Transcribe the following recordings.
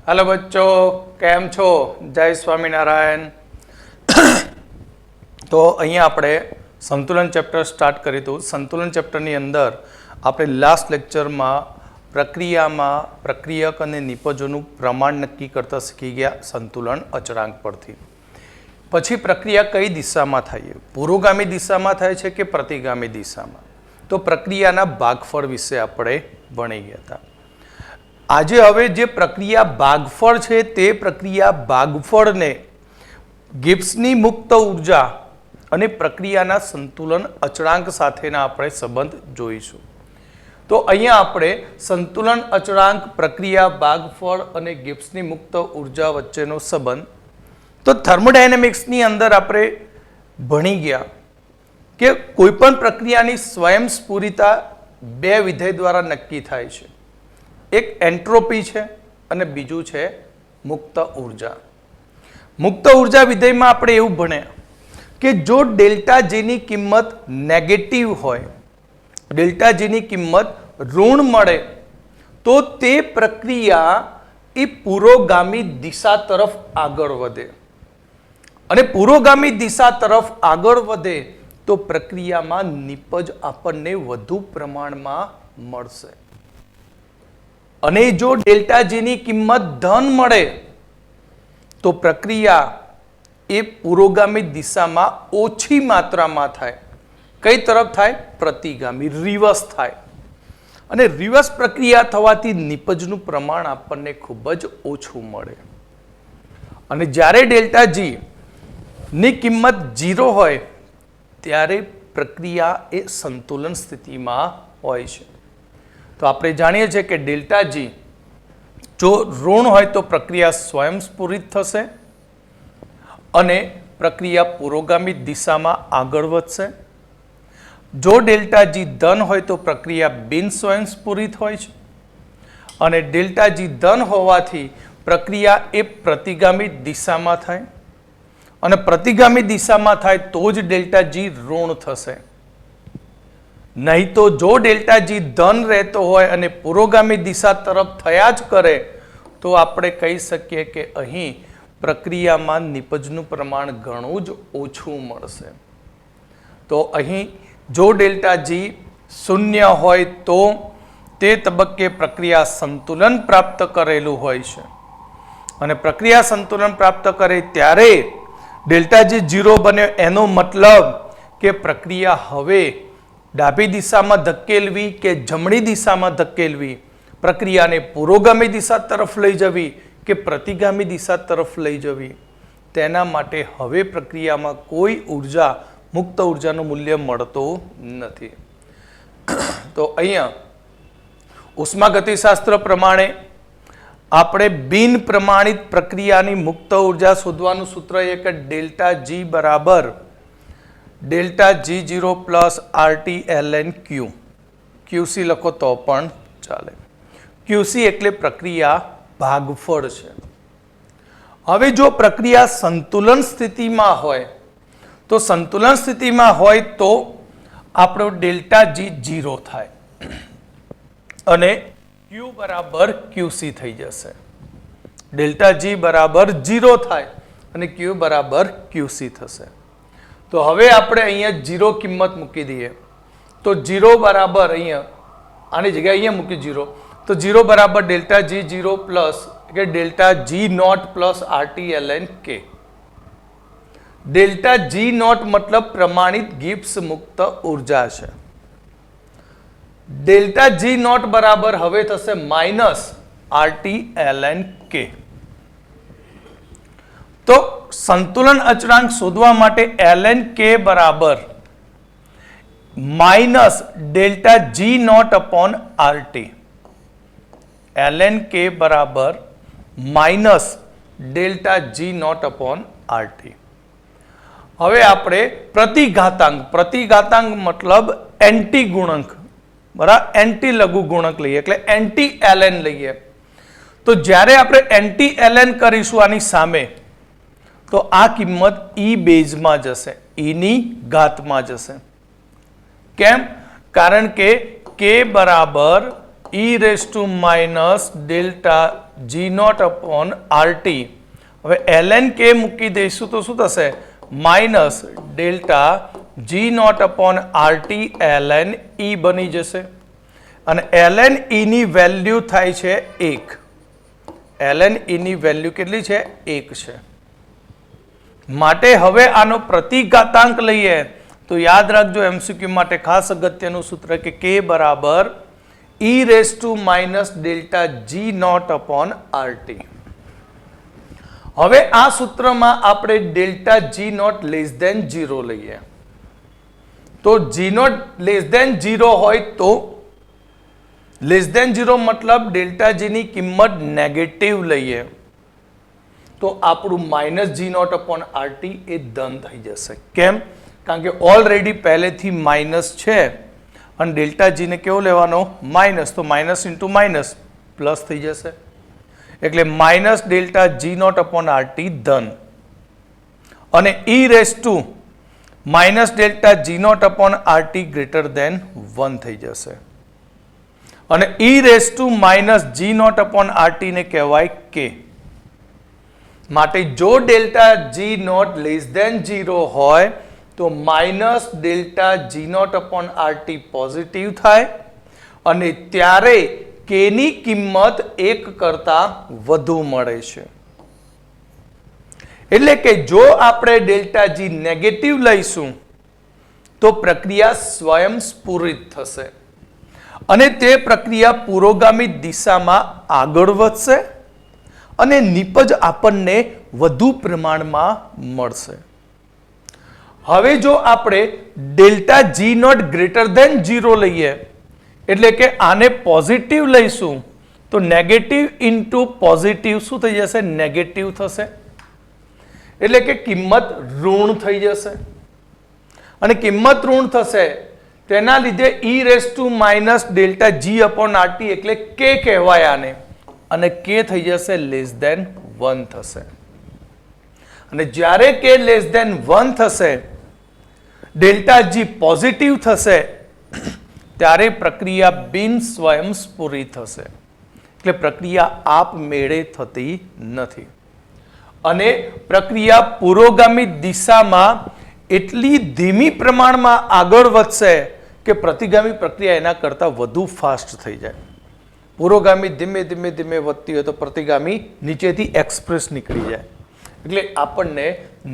Hello बच्चों, केम छो? जय स्वामीनारायण। तो अहीं आपणे संतुलन चैप्टर स्टार्ट करी तो संतुलन चैप्टरनी अंदर आपणे लास्ट लेक्चरमां प्रक्रियामां प्रक्रियक अने निपजोनुं प्रमाण नक्की करता शीखी गया संतुलन अचळांक परथी। पछी प्रक्रिया कई दिशामां थाय, पुरोगामी दिशामां थाय छे के प्रतिगामी दिशामां? तो प्रक्रियाना भागफळ विषे आपणे भणी गया हता। આજે હવે જે પ્રક્રિયા ભાગફળ છે તે પ્રક્રિયા ભાગફળને ગિબ્સની મુક્ત ઉર્જા અને પ્રક્રિયાના સંતુલન અચળાંક સાથેના આપણે સંબંધ જોઈશું। તો અહીંયા આપણે સંતુલન અચળાંક, પ્રક્રિયા ભાગફળ અને ગિબ્સની મુક્ત ઉર્જા વચ્ચેનો સંબંધ તો થર્મોડાયનેમિક્સની અંદર આપણે ભણી ગયા કે કોઈપણ પ્રક્રિયાની સ્વયંસ્ફુરિતા બે વિધેય દ્વારા નક્કી થાય છે। एक एंट्रोपी है और बीजू है मुक्त ऊर्जा। मुक्त ऊर्जा विधेय में आपणे एवुं भण्या कि जो डेल्टा जी की किंमत नेगेटिव होय, डेल्टा जी की किंमत ऋण मळे तो ते प्रक्रिया ए पुरोगामी दिशा तरफ आगळ वधे अने पुरोगामी दिशा तरफ आगळ वधे तो प्रक्रिया में निपज आपणने वधु प्रमाण में मळशे। अने जो डेल्टा जी की किंमत धन मळे तो प्रक्रिया ए पुरोगामी दिशा में ओछी मात्रा में थाय। कई तरफ थाय? प्रतिगामी, रिवर्स थाय। अने रिवर्स प्रक्रिया थवाथी निपजनुं प्रमाण आपणने खूब ज ओछुं मळे। अने ज्यारे डेल्टा जी नी किंमत 0 होय त्यारे प्रक्रिया ए संतुलन स्थिति में होय छे। तो आपणे जाणीए छीए कि डेल्टा जी जो ऋण होय तो प्रक्रिया स्वयंस्फुरित थशे अने प्रक्रिया पुरोगामी दिशा में आगळ वधशे। जो डेल्टा जी धन होय तो प्रक्रिया बिन स्वयंस्फुरित होय छे अने डेल्टा जी धन होवाथी प्रक्रिया ए प्रतिगामी दिशा में थाय अने प्रतिगामी दिशा में थाय तो ज डेल्टा जी ऋण थशे। नहीं तो जो डेल्टा जी धन रहतो होय अने पुरोगामी दिशा तरफ थया ज करे तो आपणे कही सकीए कि अहीं प्रक्रिया में निपजनुं प्रमाण घणुं ज ओछुं मळशे। तो अहीं जो डेल्टा जी 0 होय तो ते तबक्के प्रक्रिया संतुलन प्राप्त करेलुं होय छे अने प्रक्रिया संतुलन प्राप्त करे त्यारे डेल्टा जी 0 बन्यो एनो मतलब कि प्रक्रिया हवे डाबी दिशा में धकेलवी के जमणी दिशा में धकेलवी, प्रक्रिया ने पुरोगामी दिशा तरफ लई जवी के प्रतिगामी दिशा तरफ लई जवी, तेना माटे हवे प्रक्रिया में कोई ऊर्जा, मुक्त ऊर्जानुं मूल्य मळतो नथी। तो अहींया उष्मागतिशास्त्र प्रमाणे आपणे बिन प्रमाणित प्रक्रियानी मुक्त ऊर्जा शोधवानुं सूत्र ए के डेल्टा जी बराबर delta G0 plus RT ln Q, QC लखो तो पण चाले। QC एटले प्रक्रिया भागफळ छे। हवे जो प्रक्रिया संतुलन स्थिति में होय तो संतुलन स्थिति में होय तो आपणो डेल्टा G 0 थाय अने Q बराबर QC थई जशे। डेल्टा G बराबर 0 थाय अने Q बराबर QC थशे। तो हवे आपणे अहींया 0 किंमत मूकी दीए तो 0 बराबर अहींया आनी जग्याए अहींया मूकी 0 तो 0 बराबर डेल्टा जी 0 प्लस के delta G not plus RT ln K। Delta G not मतलब प्रमाणित गिब्स मुक्त ऊर्जा छे। डेल्टा जी नॉट बराबर हवे थशे माइनस RT ln K। तो संतुलन अचळांक शोधवा माटे ln K बराबर minus delta G not upon RT। ln K बराबर minus delta G not upon RT। हवे आपणे प्रतिघातांक, प्रतिघातांक मतलब एंटी गुणक, बराबर एंटी लघु गुणक लईए એટલે एंटी ln लईए। तो ज्यारे आपणे एंटी ln करीशुं आनी सामे तो आ किंमत ई बेज में जशे, ई नी घात में जशे। केम? कारण के K बराबर e raise to minus delta G naught upon RT. હવે ln k મૂકી દઈશું તો શું થશે? Minus delta G naught upon RT ln e બની જશે. અને ln e ની વેલ્યુ થાય છે 1. ln e ની વેલ્યુ કેટલી છે? 1 છે. માટે હવે આનો પ્રતિઘાતાંક લઈએ તો યાદ રાખજો એમસીક્યુ માટે ખાસ અગત્યનું સૂત્ર કે k બરાબર e raise to minus delta G naught upon RT. હવે આ સૂત્રમાં આપણે delta G naught less than 0 લઈએ. તો જી નોટ લેસ ધેન 0 હોય તો લેસ ધેન 0 મતલબ ડેલ્ટા જી ની કિંમત નેગેટિવ લઈએ તો આપણું minus G naught upon RT એ ધન થઈ જશે. કેમ? કારણ કે ઓલરેડી પહેલેથી માઇનસ છે અને ડેલ્ટા જી ને કેવો લેવાનો? માઇનસ. તો માઇનસ ઇન્ટુ માઇનસ પ્લસ થઈ જશે. એટલે minus delta G naught upon RT ધન. અને e raise to minus delta G naught upon RT greater than 1 થઈ જશે. અને e raise to minus G naught upon RT ને કહેવાય કે. માટે જો delta G naught less than 0 હોય તો minus delta G naught upon RT positive થાય અને ત્યારે કે ની કિંમત 1 કરતા વધુ મળે છે. એટલે કે જો આપણે ડેલ્ટા જી નેગેટિવ લઈશું તો પ્રક્રિયા સ્વયંસ્ફુરિત થશે અને તે પ્રક્રિયા પુરોગામી દિશામાં આગળ વધશે અને નિપજ આપણને વધુ પ્રમાણમાં મળશે. હવે જો આપણે delta G naught greater than 0 લઈએ એટલે કે આને પોઝિટિવ લઈશું તો નેગેટિવ ઇન્ટુ પોઝિટિવ શું થઈ જશે? નેગેટિવ થશે. એટલે કે કિંમત ઋણ થઈ જશે અને કિંમત ઋણ થશે તેના લીધે e raise to minus delta G upon RT એટલે કે કહેવાય આને. અને કે થઈ જશે લેસ ધેન 1 થશે. અને જ્યારે કે લેસ ધેન 1 થશે ડેલ્ટા જી પોઝિટિવ થશે ત્યારે પ્રક્રિયા બિન સ્વયંસ્ફુરિત થશે. એટલે પ્રક્રિયા આપમેળે થતી નથી અને પ્રક્રિયા પુરોગામી દિશામાં એટલી ધીમી પ્રમાણમાં આગળ વધશે કે પ્રતિગામી પ્રક્રિયા એના કરતાં વધુ ફાસ્ટ થઈ જાય. પુરોગામી ધીમે ધીમે ધીમે વધતી હોય તો પ્રતિગામી નીચેથી એક્સપ્રેસ નીકળી જાય. એટલે આપણને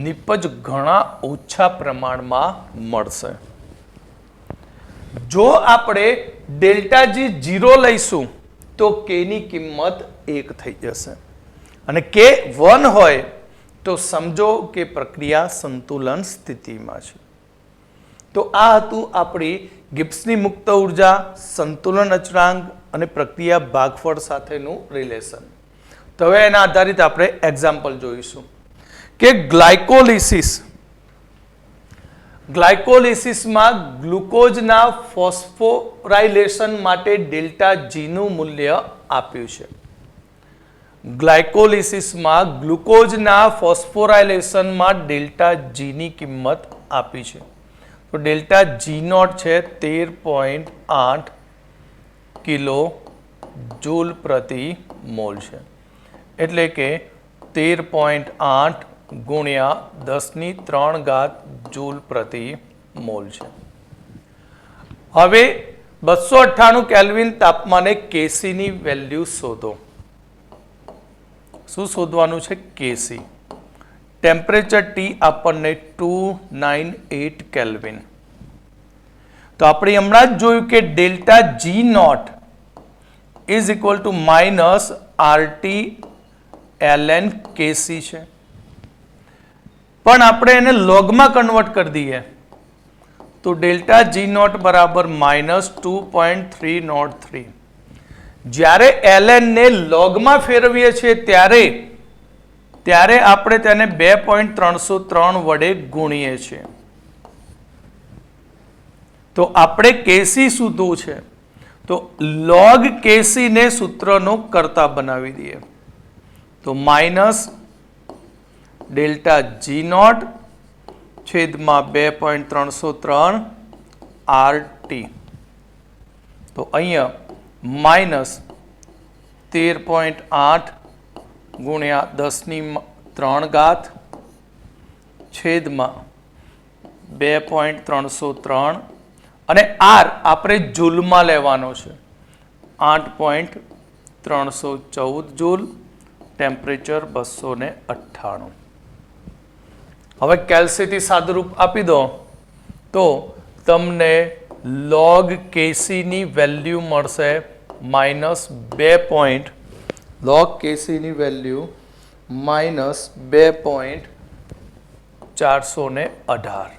નિપજ ઘણા ઓછા પ્રમાણમાં મળશે. જો આપણે ડેલ્ટા જી 0 લઈશું તો કે ની કિંમત 1 થઈ જશે અને કે 1 હોય તો સમજો કે પ્રક્રિયા સંતુલન સ્થિતિમાં છે. તો આ હતું આપણી ગિબ્સની મુક્ત ઉર્જા, સંતુલન અચળાંક અને પ્રક્રિયા ભાગફળ સાથેનું રિલેશન. તો હવે એના આધારિત આપણે એક્ઝામ્પલ જોઈશું કે ગ્લાયકોલિસિસમાં ગ્લુકોઝના ફોસ્ફોરાયલેશન માટે ડેલ્ટા જી નું મૂલ્ય આપ્યું છે. ગ્લાયકોલિસિસમાં ગ્લુકોઝના ફોસ્ફોરાયલેશનમાં ડેલ્ટા જી ની કિંમત આપી છે. તો ડેલ્ટા જી નોટ છે 13.8 કિલો જૂલ પ્રતિ મોલ છે. એટલે કે 13.8 ગુણ્યા 10³ જૂલ પ્રતિ મોલ છે. હવે 298 કેલ્વિન તાપમાને કેસી ની વેલ્યુ શોધો. શું શોધવાનું છે? કેસી. ટેમ્પરેચર ટી આપણને 298 કેલ્વિન. તો આપણે હમણાં જ જોયું કે delta G naught is equal to minus RT ln KC છે. પણ આપણે એને લોગમાં કન્વર્ટ કરી દઈએ તો ડેલ્ટા જી નોટ બરાબર -2.303. જ્યારે ln ને લોગમાં ફેરવીએ છીએ ત્યારે આપણે તેને 2.303 વડે ગુણીએ છીએ. તો આપણે કેસી શોધવું છે તો લોગ કેસી ને સૂત્રનો કરતા બનાવી દઈએ. તો માઇનસ ડેલ્ટા જી નોટ છેદમાં 2.303 આરટી. તો અહીંયા -13.8 ગુણ્યા 10⁻³ છેદમાં 2.303 અને આર આપણે જૂલમાં લેવાનો છે 8.314 જૂલ, ટેમ્પરેચર 298. હવે કેલ્સીથી સાદુરૂપ આપી દો તો તમને log Kc ની વેલ્યુ મળશે -2. log Kc ની વેલ્યુ -2.418.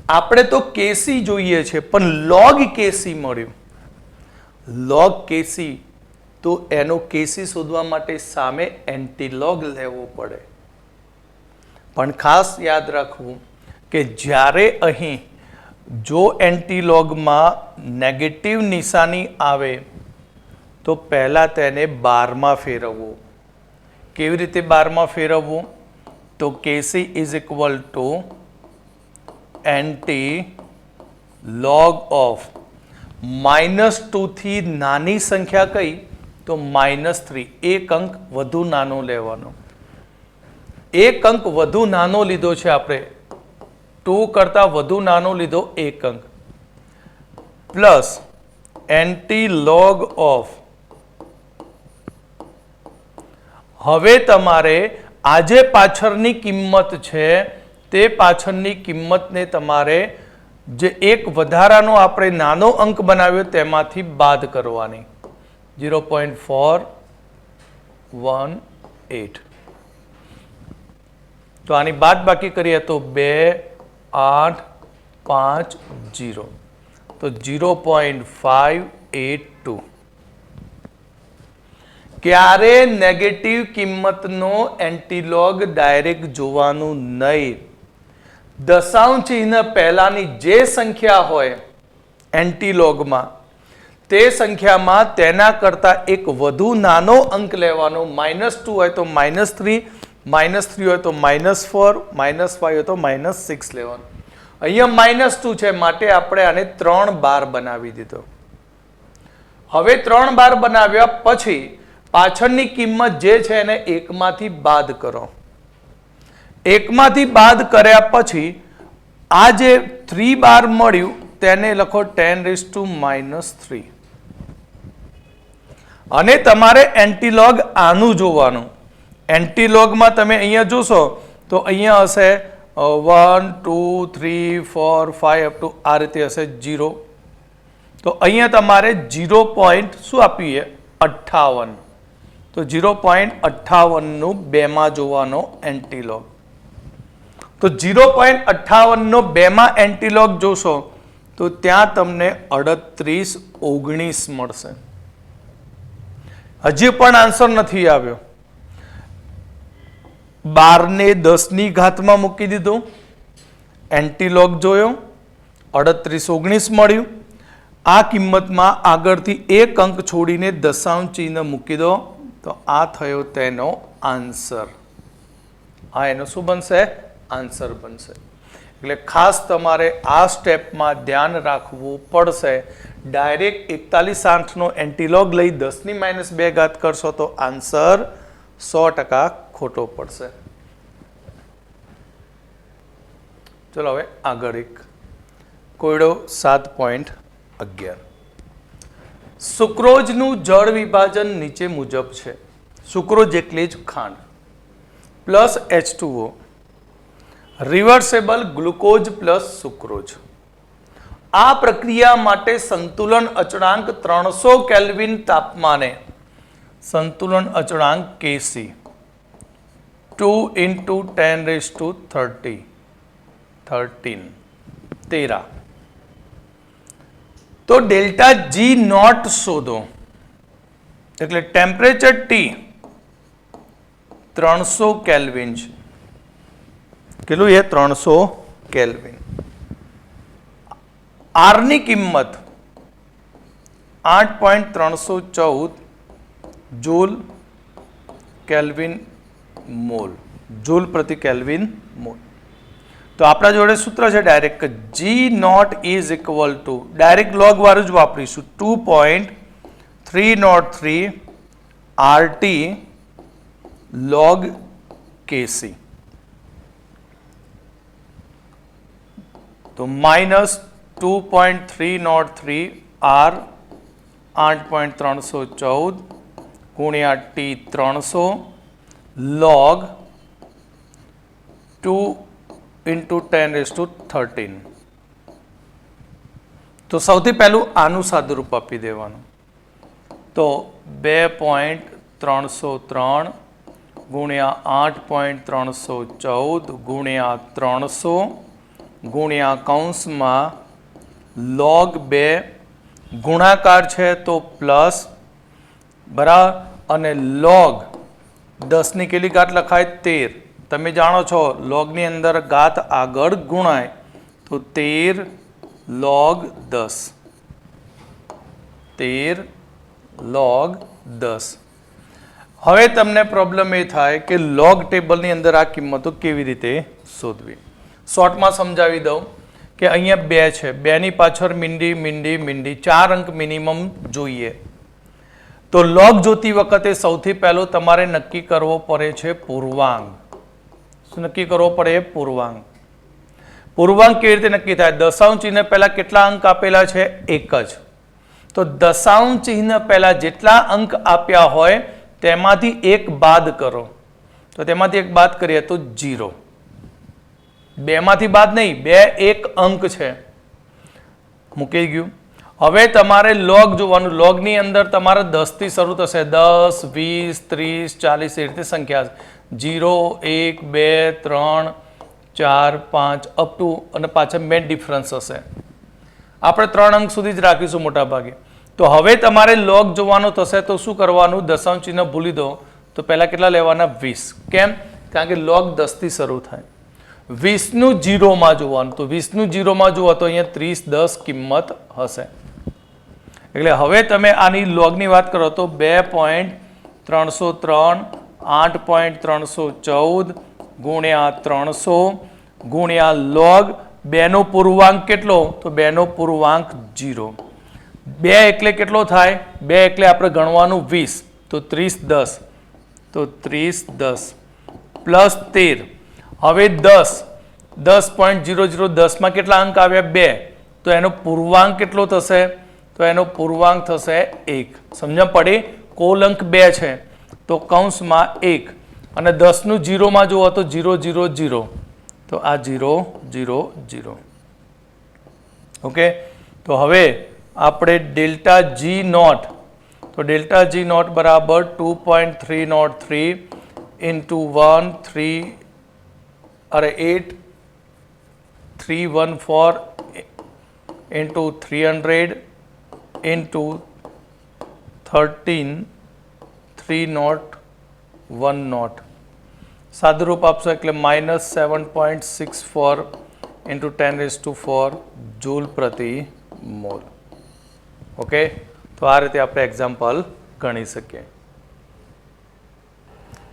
આપણે તો Kc જોઈએ છે પણ log Kc મળ્યું. log Kc તો એનો Kc શોધવા માટે સામે એન્ટીલોગ લેવો પડે. પણ ખાસ યાદ રાખવું કે જ્યારે અહીં જો એન્ટીલોગમાં નેગેટિવ નિશાની આવે તો પહેલાં તેને બારમાં ફેરવવું. કેવી રીતે બારમાં ફેરવવું? તો Kc is equal two anti log of -2 થી નાની સંખ્યા કઈ? તો -3. એક અંક વધુ નાનો લેવાનો. એક અંક વધુ નાનો લીધો છે આપણે, 2 કરતા વધુ નાનો લીધો એક અંક, પ્લસ એન્ટી લોગ ઓફ. હવે તમારે આ જે પાછળની કિંમત છે તે પાછળની કિંમતને તમારે જે એક વધારાનો આપણે નાનો અંક બનાવ્યો તેમાંથી બાદ કરવાની. 0.418. તો આની બાદ બાકી કરીએ તો 2850, તો 0.582. ક્યારે નેગેટિવ કિંમતનો એન્ટીલોગ ડાયરેક્ટ જોવાનું નહીં. દશાંશ ચિહ્ન પહેલાની જે સંખ્યા હોય એન્ટીલોગમાં તે સંખ્યામાં તેના કરતાં એક વધુ નાનો અંક લેવાનો. -2 હોય તો -3, -3 હોય તો -4, -5 હોય તો -6 લેવાનું. અહીંયા -2 છે માટે આપણે આને 3 બાર બનાવી દીધો. હવે 3 બાર બનાવ્યા પછી પાછળની કિંમત જે છે એને એકમાંથી બાદ કરો. એકમાંથી બાદ કર્યા પછી આ જે 3 બાર મળ્યું તેને લખો 10⁻³ અને તમારે એન્ટીલોગ આનું જોવાનું. એન્ટીલોગમાં તમે અહીંયા જોશો તો અહીંયા હશે 1 2 3 4 5 અપ ટુ આ રીતે હશે 0. તો અહીંયા તમારે 0. શું આપીએ? 58. તો 0.58 નું 2 માં જોવાનો એન્ટીલોગ. તો 0.58 નો 2 માં એન્ટીલોગ જોશો તો ત્યાં તમને 3819 મળશે. હજી પણ આન્સર નથી આવ્યો. 12 ને 10 ની ઘાતમાં મૂકી દીધું, એન્ટીલોગ જોયો, 3819 મળ્યું. આ કિંમતમાં આગળથી એક અંક છોડીને દશાંશ ચિહ્ન મૂકી દો તો આ થયો તેનો આન્સર. આ એનો શું બનશે? આન્સર બનશે. એટલે ખાસ તમારે આ સ્ટેપમાં ધ્યાન રાખવું પડશે. ડાયરેક્ટ 41/8 નો એન્ટીલોગ લઈ 10⁻2 ઘાત કરશો તો આન્સર 100% ખોટો પડશે. ચલો હવે આગળ એક કોયડો 7.11. સુક્રોઝનું જળ વિભાજન નીચે મુજબ છે. સુક્રોઝ એટલે જ ખાંડ plus H2O, reversible glucose plus sucrose. આ પ્રક્રિયા માટે સંતુલન અચળાંક 300 કેલ્વિન તાપમાને સંતુલન અચળાંક Kc 2 × 10⁻13. તો ડેલ્ટા G નોટ શોધો. એટલે ટેમ્પરેચર T 300 કેલ્વિન છે. કેટલું એ? 300 કેલ્વિન. આર ની કિંમત 8.314 જૂલ કેલ્વિન મોલ, જૂલ પ્રતિ કેલ્વિન મોલ. તો આપણા જોડે સૂત્ર છે direct G naught is equal to direct log વાળું જ વાપરીશું 2.303 RT log KC, तो -2.303 R 8.314 ગુણ્યા T 300 log 2 into 10⁻13. તો સૌથી પહેલું આનું સાદુરૂપ આપી દેવાનું. તો 2.303 ગુણ્યા 8.314 ગુણ્યા 300 ગુણ્યા કૌંસમાં log 2 ગુણાકાર છે તો પ્લસ બરાબર, અને log 10ની કેટલી ઘાત લખાય 13. તમે જાણો છો લોગની અંદર ઘાત આગળ ગુણાય, તો 13 log 10, 13 log 10. હવે તમને પ્રોબ્લેમ એ થાય કે લોગ ટેબલની અંદર આ કિંમતો કેવી રીતે શોધવી. શોર્ટમાં સમજાવી દઉં કે અહીંયા 2 છે, 2ની પાછળ મીંડી મીંડી મીંડી, 4 અંક મિનિમમ જોઈએ. તો લોગ જોતી વખતે સૌથી પહેલો તમારે નક્કી કરવો પડે છે પૂર્વાંક. શું નક્કી કરવો પડે? પૂર્વાંક. પૂર્વાંક કેવી રીતે નક્કી થાય? દશાંશ ચિહ્ન પહેલા કેટલા અંક આપેલા છે? 1 જ. તો દશાંશ ચિહ્ન પહેલા જેટલા અંક આપ્યા હોય તેમાંથી 1 બાદ કરો. તો તેમાંથી 1 બાદ કરીએ તો 0. 2 માંથી બાદ નહીં, 2 એક અંક છે, મૂકી ગયું. હવે તમારે લોગ જોવાનું. લોગની અંદર તમારે 10 થી શરૂ થશે, 10, 20, 30, 40 એ રીતે સંખ્યા 0, 1, 2, 3, 4, 5 અપ ટુ, અને પાછળ મેન ડિફરન્સ હશે. આપણે 3 અંક સુધી જ રાખીશું મોટા ભાગે. તો હવે તમારે લોગ જોવાનું થશે તો શું કરવાનું? દશાંશ ચિહ્ન ભૂલી દો. તો પહેલા કેટલા લેવાના? 20. કેમ? કારણ કે લોગ 10 થી શરૂ થાય. 20નું 0માં જોવાનું. તો 20નું 0માં જુઓ તો અહીંયા 30, 10 કિંમત હશે. એટલે હવે તમે આની લોગની વાત કરો તો 2.303 8.314 ગુણ્યા 300 ગુણ્યા લોગ 2નો પૂર્વાંક કેટલો? તો 2નો પૂર્વાંક 0. 2 એટલે કેટલો થાય? 2 એટલે આપણે ગણવાનું 20, તો 30, 10, તો 30, 10 પ્લસ 13. હવે 10.00 10માં કેટલા અંક આવ્યા? 2. તો એનો પૂર્વાંક કેટલો થશે? તો એનો પૂર્વાંક થશે 1. સમજણ પડી? કુલ અંક 2 છે, તો કૌંસમાં 1, અને 10નું 0માં જુઓ તો 0, 0, 0, તો આ 0, 0, 0. ઓકે. તો હવે આપણે ડેલ્ટા G નોટ, તો ડેલ્ટા G નોટ બરાબર 2.303 ઇન્ટુ 8314 ઇન્ટુ 300 ઇન્ટુ 13 301 સાદુરૂપ આપશો એટલે -7.64 ઇન્ટુ 10⁻4 જૂલ પ્રતિ મોલ. ઓકે. તો આ રીતે આપણે એક્ઝામ્પલ ગણી શકીએ.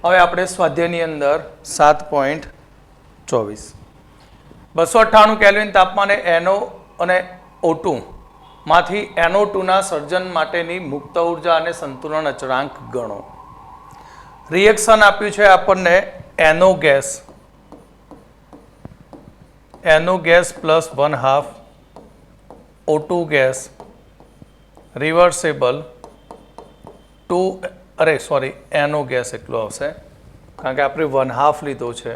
હવે આપણે સ્વાધ્યાયની અંદર 7.24 298 કેલ્વિન તાપમાને NO અને O2 માંથી NO2ના સર્જન માટેની મુક્ત ઉર્જા અને સંતુલન અચળાંક ગણો. રિએક્શન આપ્યું છે આપણને NO gas plus 1/2 O2 gas reversible NO gas એટલું આવશે કારણ કે આપણે 1/2 લીધો છે,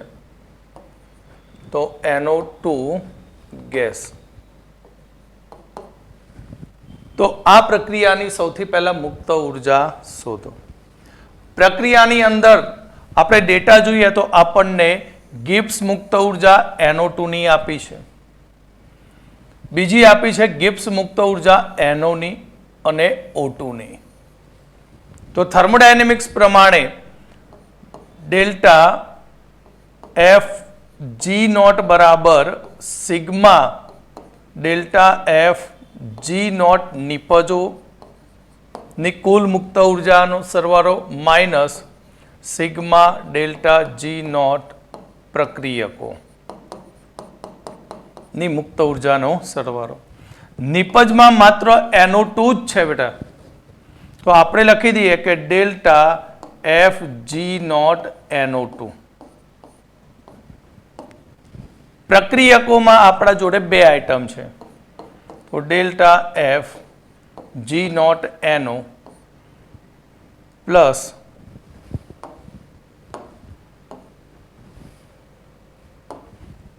તો NO2 ગેસ. તો આ પ્રક્રિયાની સૌથી પહેલા મુક્ત ઉર્જા શોધો. પ્રક્રિયાની અંદર આપણે ડેટા જોઈએ તો આપણને ગિબ્સ મુક્ત ઉર્જા NO2 ની આપી છે, બીજી આપી છે ગિબ્સ મુક્ત ઉર્જા NO ની અને O2 ની. તો થર્મોડાયનેમિક્સ પ્રમાણે ડેલ્ટા F G નોટ બરાબર sigma delta F G naught નિપજો ની કુલ મુક્ત ઉર્જાનો સરવાળો minus sigma delta G naught પ્રક્રિયકો ની મુક્ત ઉર્જાનો સરવાળો. નિપજમાં માત્ર NO2 જ છે બેટા, તો આપણે લખી દઈએ કે ડેલ્ટા FG0NO2. પ્રક્રિયકોમાં આપણા જોડે બે આઇટમ છે, તો delta FG0NO plus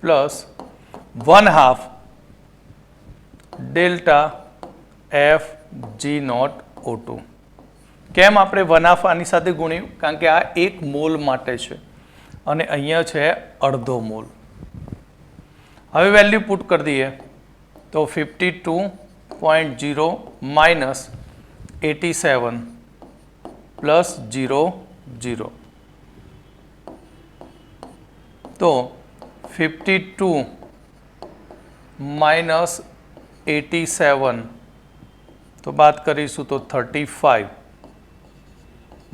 ½ delta FG0O2. કેમ આપણે ½ આની સાથે ગુણ્યું? કારણ કે આ 1 મોલ માટે છે અને અહીંયા છે અડધો મોલ. હવે વેલ્યુ પુટ કરી દઈએ તો 52.0 માઇનસ 87 પ્લસ 0 તો 52 માઇનસ 87 તો બાદ કરીશું તો 35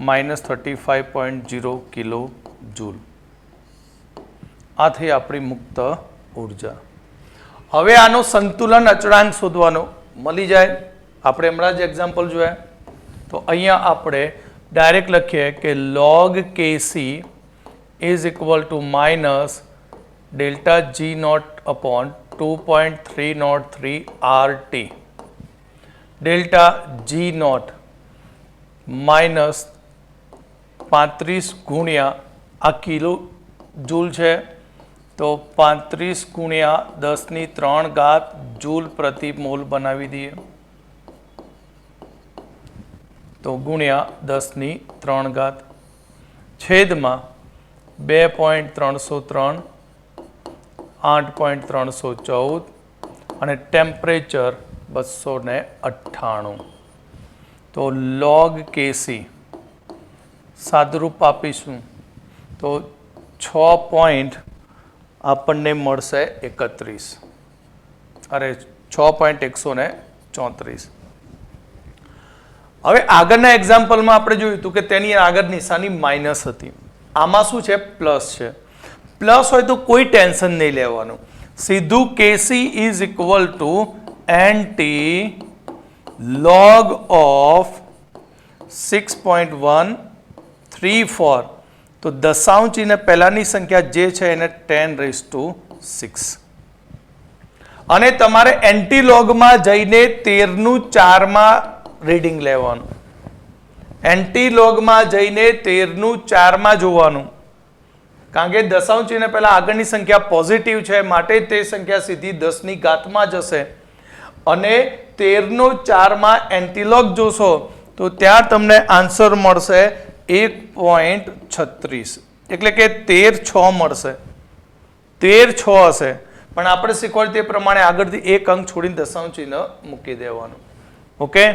માઇનસ 35.0 કિલો જૂલ. આ થઈ આપણી મુક્ત ઉર્જા. હવે આનો સંતુલન અચળાંક શોધવાનો મળી જાય. આપણે હમણાં જ એક્ઝામ્પલ જોયા, તો અહીંયા આપણે ડાયરેક્ટ લખીએ કે log Kc is equal to minus delta G0 upon 2.303 RT. Delta G0 minus 35 ગુણ્યા આ કિલો જૂલ છે, તો 35 ગુણ્યા 10⁻³ જૂલ પ્રતિ મોલ બનાવી દઈએ, તો ગુણ્યા 10⁻³ છેદમાં 2.303 8.314 અને ટેમ્પરેચર 298. તો log Kc સાદુરૂપ આપીશું તો 6. આપણને મળશે 31, અરે 6.134. હવે આગળના એક્ઝામ્પલમાં આપણે જોયું હતું કે તેની આગળ નિશાની માઇનસ હતી, આમાં શું છે પ્લસ છે. પ્લસ હોય તો કોઈ ટેન્શન નહીં લેવાનું, સીધું Kc is equal two NT log of 6.134. તો દશાંશ ચિહ્ન પહેલાની સંખ્યા જે છે એને 10⁻6 અને તમારે એન્ટીલોગમાં જઈને 13/4 રીડિંગ લેવાનું. એન્ટીલોગમાં જઈને 13/4 જોવાનું, કારણ કે દશાંશ ચિહ્ન પહેલા આગળની સંખ્યા પોઝિટિવ છે, માટે તે સંખ્યા સીધી 10⁻² જશે અને 13/4 એન્ટીલોગ જોશો તો ત્યાં તમને આન્સર મળશે 1.36, એટલે કે 13/6 મળશે. 13/6 હશે, પણ આપણે શીખવાડ્યું તે પ્રમાણે આગળથી એક અંક છોડીને દશાંશ ચિહ્ન મૂકી દેવાનું. ઓકે,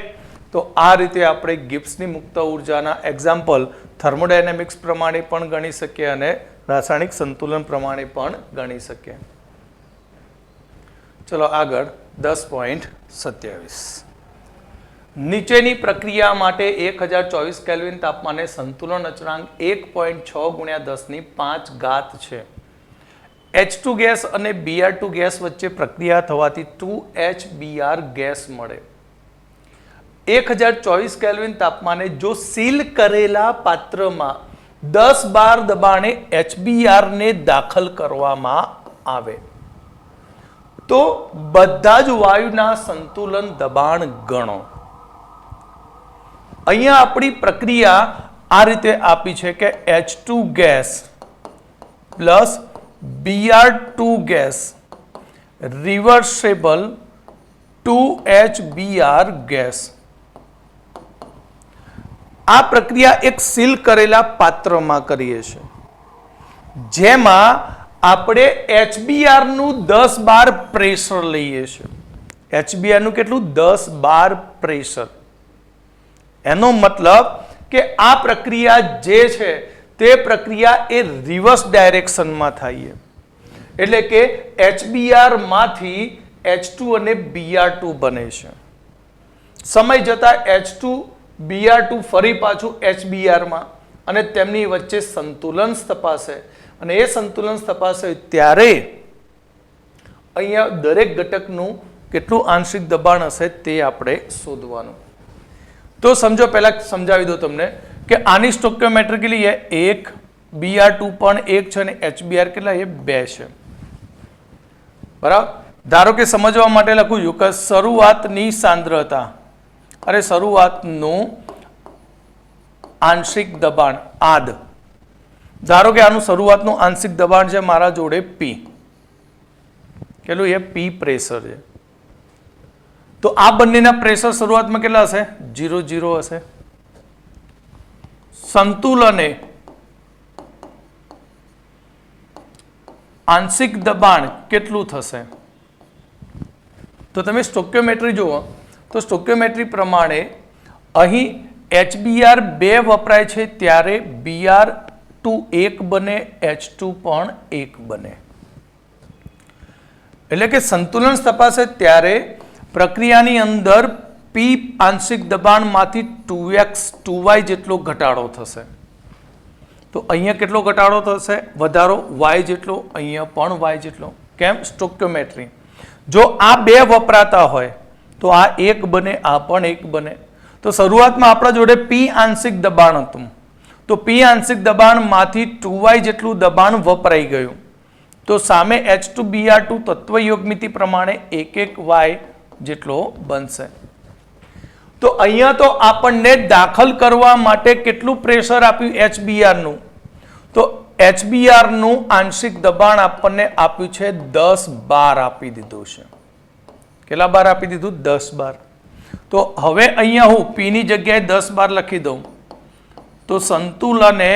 તો આ રીતે આપણે ગિબ્સની મુક્ત ઉર્જાના એક્ઝામ્પલ થર્મોડાયનેમિક્સ પ્રમાણે પણ ગણી શકીએ અને રાસાયણિક સંતુલન પ્રમાણે પણ ગણી શકીએ. ચલો આગળ 10.27. નીચેની પ્રક્રિયા માટે 1024 કેલ્વિન તાપમાને સંતુલન અચળાંક 1.6 × 10⁵ છે. H2 ગેસ અને Br2 ગેસ વચ્ચે પ્રક્રિયા થવાથી 2HBr ગેસ મળે. 1024 કેલ્વિન તાપમાને જો સીલ કરેલા પાત્રમાં 10 બાર દબાણે HBr ને દાખલ કરવામાં આવે તો બધા જ વાયુના સંતુલન દબાણ ગણો. અહીંયા આપણી પ્રક્રિયા આ રીતે આપી છે કે H2 gas plus Br2 gas reversible 2HBr gas. આ પ્રક્રિયા એક સીલ કરેલા પાત્રમાં કરીએ છીએ, જેમાં આપણે HBr નું 10 બાર પ્રેશર લઈએ છીએ. HBr નું કેટલું? 10 બાર પ્રેશર. એનો મતલબ કે આ પ્રક્રિયા જે છે તે પ્રક્રિયા એ રિવર્સ ડાયરેક્શનમાં થાય, એટલે કે HBr માંથી H2 અને Br2 બને છે. સમય જતા H2 Br2 ફરી પાછું HBr માં અને તેમની વચ્ચે સંતુલન સ્થપાશે અને એ સંતુલન સ્થપાશે ત્યારે અહીંયા દરેક ઘટકનું કેટલું આંશિક દબાણ હશે તે આપણે શોધવાનું. तो समझो पहला समझावी दो तमने कि आनी स्टोकियोमेट्री के लिए 1 BR2 पण 1 છે અને HBR કેટલા એ 2 છે બરાબર ધારો કે સમજવા માટે લખું છું કે શરૂઆતની સાંદ્રતા અરે શરૂઆતનું આંશિક દબાણ આદ ધારો કે આનું શરૂઆતનું આંશિક દબાણ છે મારા જોડે P કેટલું એ P પ્રેશર છે તો આ બંનેના પ્રેશર શરૂઆતમાં કેટલા હશે 0 0 હશે સંતુલને આંશિક દબાણ કેટલું થશે તો તમે સ્ટોકિયોમેટ્રી જુઓ તો સ્ટોકિયોમેટ્રી પ્રમાણે અહીં HBR 2 વપરાય છે ત્યારે BR2 1 બને H2 પણ 1 બને એટલે કે સંતુલન તપાસે ત્યારે પ્રક્રિયાની અંદર P આંશિક દબાણમાંથી 2x 2y જેટલો ઘટાડો થશે તો અહીંયા કેટલો ઘટાડો થશે વધારો y જેટલો અહીંયા પણ y જેટલો કેમ સ્ટોકિયોમેટ્રી જો આ 2 વપરાતા હોય તો આ 1 બને આ પણ 1 બને તો શરૂઆતમાં આપણા જોડે P આંશિક દબાણ હતું તો P આંશિક દબાણમાંથી 2y જેટલું દબાણ વપરાઈ ગયું તો સામે H2BR2 તત્વયોગમિતિ પ્રમાણે 1 1 y જેટલો બનશે તો અહીંયા તો આપણને દાખલ કરવા માટે કેટલું પ્રેશર આપ્યું HBR નું તો HBR નું આંશિક દબાણ આપણને આપ્યું છે 10 બાર આપી દીધું છે કેટલા બાર આપી દીધું 10 બાર તો હવે અહીંયા હું P ની જગ્યાએ 10 બાર લખી દઉં તો સંતુલને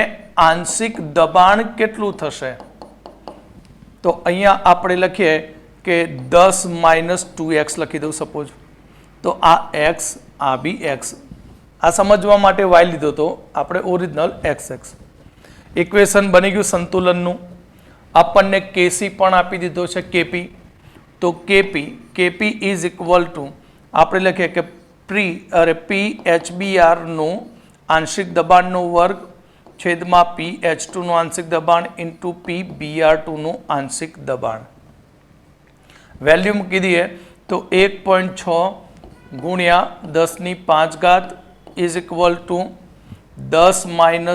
આંશિક દબાણ કેટલું થશે તો અહીંયા આપણે લખીએ કે 10 - 2x લખી દઉં સપોઝ તો આ x આ બી x આ સમજવા માટે y લીધો તો આપણે ઓરિજિનલ xx ઇક્વેશન બની ગયું સંતુલનનું આપણને kc પણ આપી દીધો છે kp તો kp ઇઝ ઇક્વલ ટુ આપણે લખીએ કે P HBR નું આંશિક દબાણનો વર્ગ છેદમાં P H2 નું આંશિક દબાણ ઇન્ટુ P BR2 નું આંશિક દબાણ વેલ્યુ મૂકી દઈએ તો 1.6 ગુણ્યા 10⁵ ઇઝ ઇક્વલ ટુ 10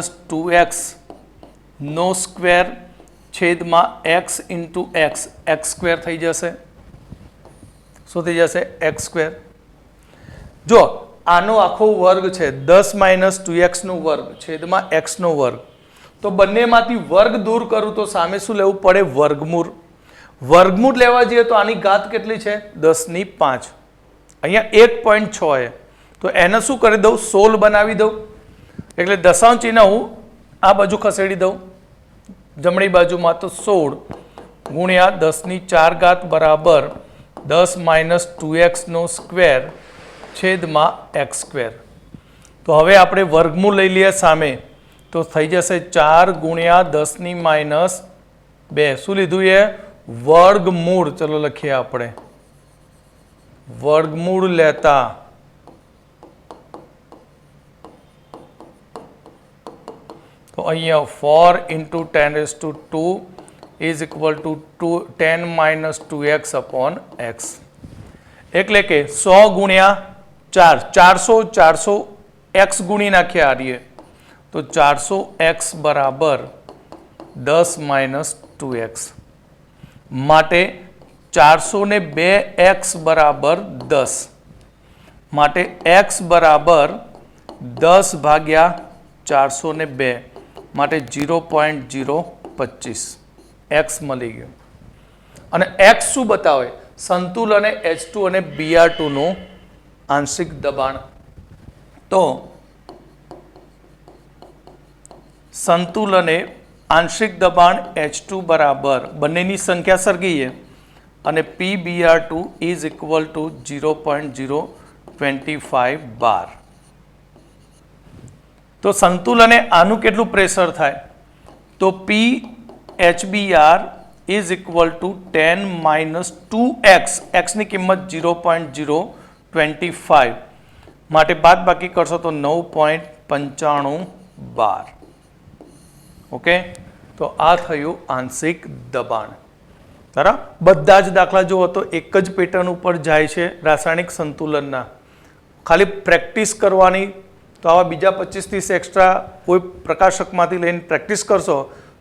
- 2x નો સ્ક્વેર છેદમાં x ઇન્ટુ x સ્ક્વેર થઈ જશે શું થઈ જશે x સ્ક્વેર જો આનો આખો વર્ગ છે 10 - 2x નો વર્ગ છેદમાં x નો વર્ગ તો બંનેમાંથી વર્ગ દૂર કરું તો સામે શું લેવું પડે વર્ગમૂળ લેવા જઈએ તો આની ઘાત કેટલી છે 10⁵ અહીંયા 1.6 છે તો એને શું કરી દઉં 16 બનાવી દઉં એટલે દશાંશ ચિહ્ન હું આ બાજુ ખસેડી દઉં જમણી બાજુમાં તો 16 ગુણ્યા 10⁴ બરાબર 10 - 2x નો સ્ક્વેર છેદમાં x સ્ક્વેર તો હવે આપણે વર્ગમૂળ લઈ લઈએ સામે તો થઈ જશે 4 ગુણ્યા 10⁻² શું લીધું એ વર્ગમૂળ ચલો લખીએ આપણે વર્ગમૂળ લેતા તો અહીંયા 4 × 10⁻² is equal to 10 - 2x upon x એટલે કે 100 ગુણ્યા 400 x ગુણી નાખ્યા આરીએ તો 400x બરાબર 10 - 2x માટે 402x બરાબર 10 માટે x બરાબર 10 ભાગ્યા 402 માટે 0.025 x મળી ગયો અને x શું બતાવે સંતુલને H2 અને BR2 નું આંશિક દબાણ તો સંતુલને આંશિક દબાણ H2 બરાબર બંનેની સંખ્યા સરખી અને PBR2 ઇઝ ઇક્વલ ટુ 0.025 બાર તો સંતુલને આનું કેટલું પ્રેશર થાય તો P HBR is equal to 10 - 2x x ની કિંમત 0.025 માટે બાદ બાકી કરશો તો 9.95 બાર ઓકે તો આ થયું આંશિક દબાણ બરાબર બધા જ દાખલા જુઓ તો એક જ પેટર્ન ઉપર જાય છે રાસાયણિક સંતુલનના ખાલી પ્રેક્ટિસ કરવાની તો આવા બીજા 25-30 એક્સ્ટ્રા કોઈ પ્રકાશકમાંથી લઈને પ્રેક્ટિસ કરશો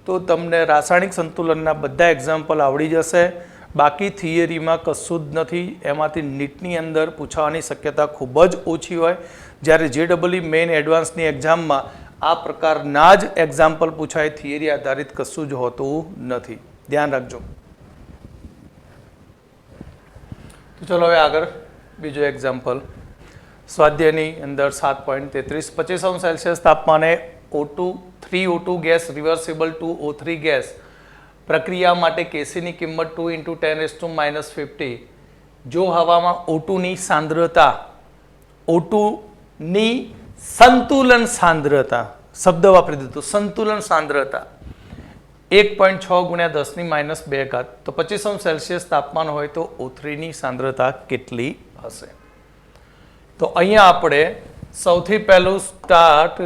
તો તમને રાસાયણિક સંતુલનના બધા એક્ઝામ્પલ આવડી જશે. બાકી થિયરીમાં કશું જ નથી. એમાંથી નીટની અંદર પૂછવાની શક્યતા ખૂબ જ ઓછી હોય. જ્યારે JEE મેઇન એડવાન્સની એક્ઝામમાં આ પ્રકારના જ એક્ઝામ્પલ પૂછાય. થિયરી આધારિત કશું જ હોતું નથી. ધ્યાન રાખજો. તો ચલો હવે આગળ બીજો એક્ઝામ્પલ. સ્વાધ્યાયની અંદર 7.33 25°C તાપમાને O2 3O2 gas reversible two O3 gas પ્રક્રિયા માટે કેસીની કિંમત 2 × 10⁻⁻50. જો હવામાં O2ની સાંદ્રતા O2ની સંતુલન સાંદ્રતા શબ્દ વાપરી દીધું, સંતુલન સાંદ્રતા 1.6 × 10⁻². તો 25°C તાપમાન હોય તો O3ની સાંદ્રતા કેટલી હશે? તો અહીંયા આપણે સૌથી પહેલું સ્ટાર્ટ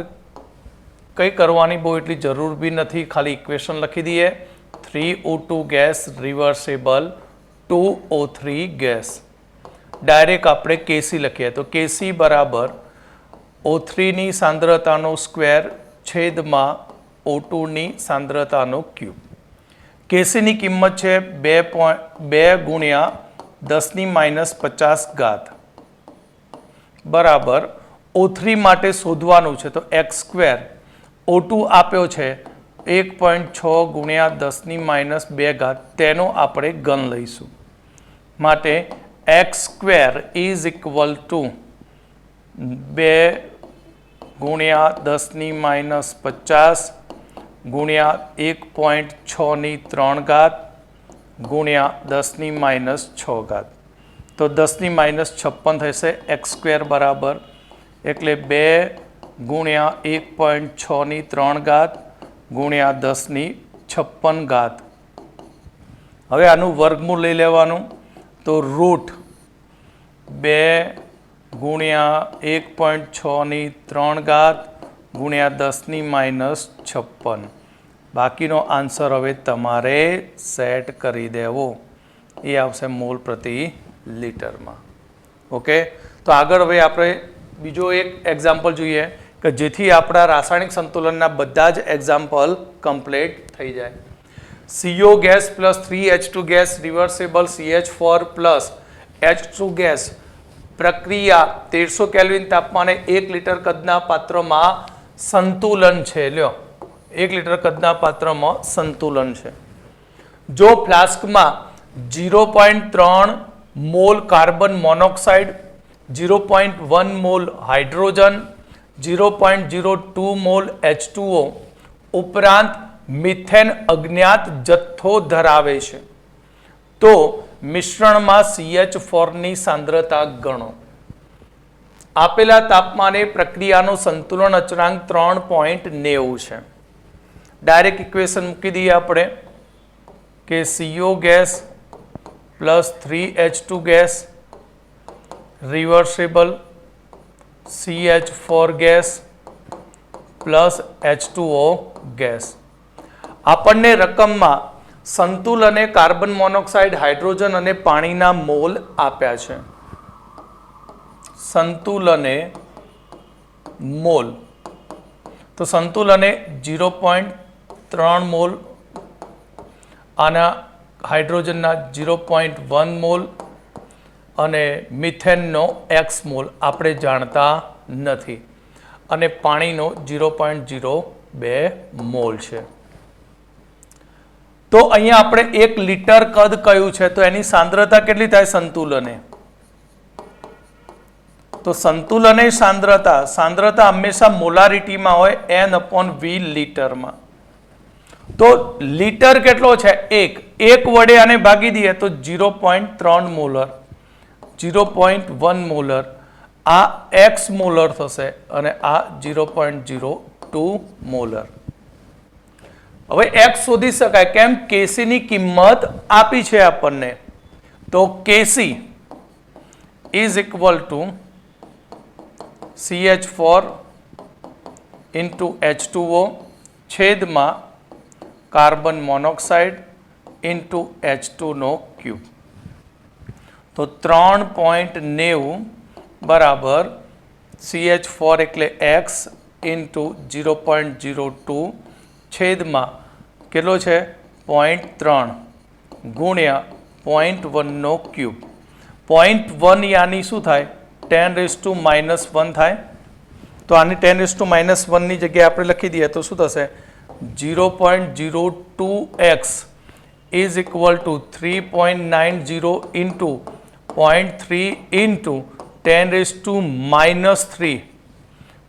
કંઈ કરવાની બહુ એટલી જરૂર બી નથી. ખાલી ઇક્વેશન લખી દઈએ. 3O2 gas reversible 2O3 gas. Direct આપણે કેસી લખીએ તો કેસી બરાબર O3ની સાંદ્રતાનો સ્ક્વેર છેદમાં O2ની સાંદ્રતાનો ક્યુબ. કેસીની કિંમત છે 2 × 10⁻50 બરાબર O3 માટે શોધવાનું છે તો x². O2 આપ્યો છે 1.6 × 10⁻². તેનો આપણે ઘન લઈશું. માટે x² ઇઝ ઇક્વલ ટુ 2 × 10⁻50 × 1.6 × 10⁻6. તો 10⁻56 થશે. x² બરાબર એટલે 2 × 1.6 × 10⁻56. હવે આનું વર્ગમૂળ લઈ લેવાનું તો રૂટ 2 × 1.6 × 10⁻56. બાકીનો આન્સર હવે તમારે સેટ કરી દેવો. એ આવશે મોલ પ્રતિ લીટરમાં. ઓકે, તો આગળ હવે આપણે બીજો એક એક્ઝામ્પલ જોઈએ કે જેથી આપણા રાસાયણિક સંતુલનના બધા જ એક્ઝામ્પલ કમ્પ્લીટ થઈ જાય. CO gas plus 3H2 gas reversible CH4 plus H2 gas પ્રક્રિયા 1300 કેલ્વિન તાપમાને 1 લિટર કદના પાત્રમાં સંતુલન છે. લ્યો, 1 લિટર કદના પાત્રમાં સંતુલન છે. જો ફ્લાસ્કમાં 0.3 mall carbon monoxide, 0.1 mall hydrogen, 0.02 mall H2O ઉપરાંત મિથેન અજ્ઞાત જથ્થો ધરાવે છે તો મિશ્રણમાં CH4ની સાંદ્રતા ગણો. આપેલા તાપમાને પ્રક્રિયાનો સંતુલન અચળાંક 3.90 છે. ડાયરેક્ટ ઇક્વેશન મૂકી દઈએ આપણે કે CO gas plus 3H2 gas reversible CH4 gas plus H2O gas. આપણને રકમમાં સંતુલને કાર્બન મોનોક્સાઇડ, હાઇડ્રોજન અને પાણીના મોલ આપ્યા છે. સંતુલને મોલ તો સંતુલને 0.3 મોલ, આના હાઇડ્રોજનના 0.1 મોલ અને મિથેનનો x મોલ આપણે જાણતા નથી અને પાણીનો 0.02 મોલ છે. તો અહીંયા આપણે 1 લિટર કદ કયું છે તો એની સાંદ્રતા કેટલી થાય સંતુલને? તો સંતુલને સાંદ્રતા હંમેશા મોલારિટીમાં હોય N/V લીટરમાં. તો લીટર કેટલો છે? 1 વડે આને ભાગી દઈએ તો 0.3 મોલર, 0.1 મોલર. આ x મોલર થશે અને આ 0.02 મોલર. હવે x શોધી શકાય કેમ? કેસીની કિંમત આપી છે આપણને. તો KC is equal to CH4 into H2O છેદમાં કાર્બન મોનોક્સાઇડ ઇન્ટુ H2 નો ક્યુબ. તો 3.90 બરાબર CH4 એટલે x ઇન્ટુ 0.02 છેદમાં કેટલો છે 0.3 ગુણ્યા 0.1નો ક્યુબ. 0.1 યાની શું થાય 10⁻⁻1 થાય. તો આની 10⁻⁻1ની જગ્યાએ આપણે લખી દઈએ તો શું થશે 0.02x is equal two 3.90 into 0.3 into 10⁻³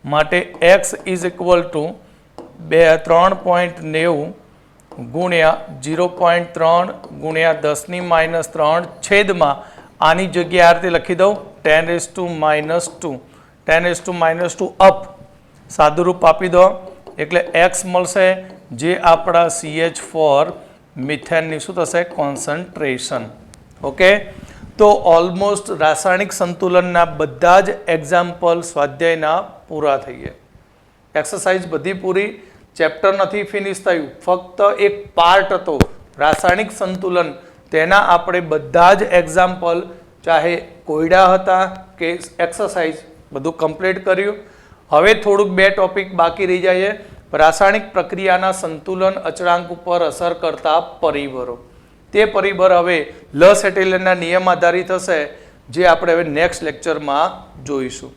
માટે x ઇઝ ઇક્વલ ટુ 3.90 ગુણ્યા 0.3 ગુણ્યા 10⁻³ છેદમાં આની જગ્યાએ આ રીતે લખી દઉં 10⁻². 10⁻² અપ સાદુરૂપ આપી દો એટલે x મળશે જે આપણા CH4 મિથેનની શું થશે કોન્સન્ટ્રેશન. ઓકે, તો ઓલમોસ્ટ રાસાયણિક સંતુલનના બધા જ એક્ઝામ્પલ સ્વાધ્યાયના પૂરા થઈ ગયા. એક્સરસાઇઝ બધી પૂરી, ચેપ્ટર નથી ફિનિશ થયું, ફક્ત એક પાર્ટ હતો રાસાયણિક સંતુલન, તેના આપણે બધા જ એક્ઝામ્પલ ચાહે કોયડા હતા કે એક્સરસાઇઝ બધું કમ્પ્લીટ કર્યું. હવે થોડુંક 2 ટોપિક બાકી રહી જાય છે. રાસાયણિક પ્રક્રિયાના સંતુલન અચળાંક ઉપર અસર કરતા પરિબળો. તે પરિબળ હવે લ સેટેલરના નિયમ આધારિત હશે, જે આપણે હવે નેક્સ્ટ લેક્ચરમાં જોઈશું.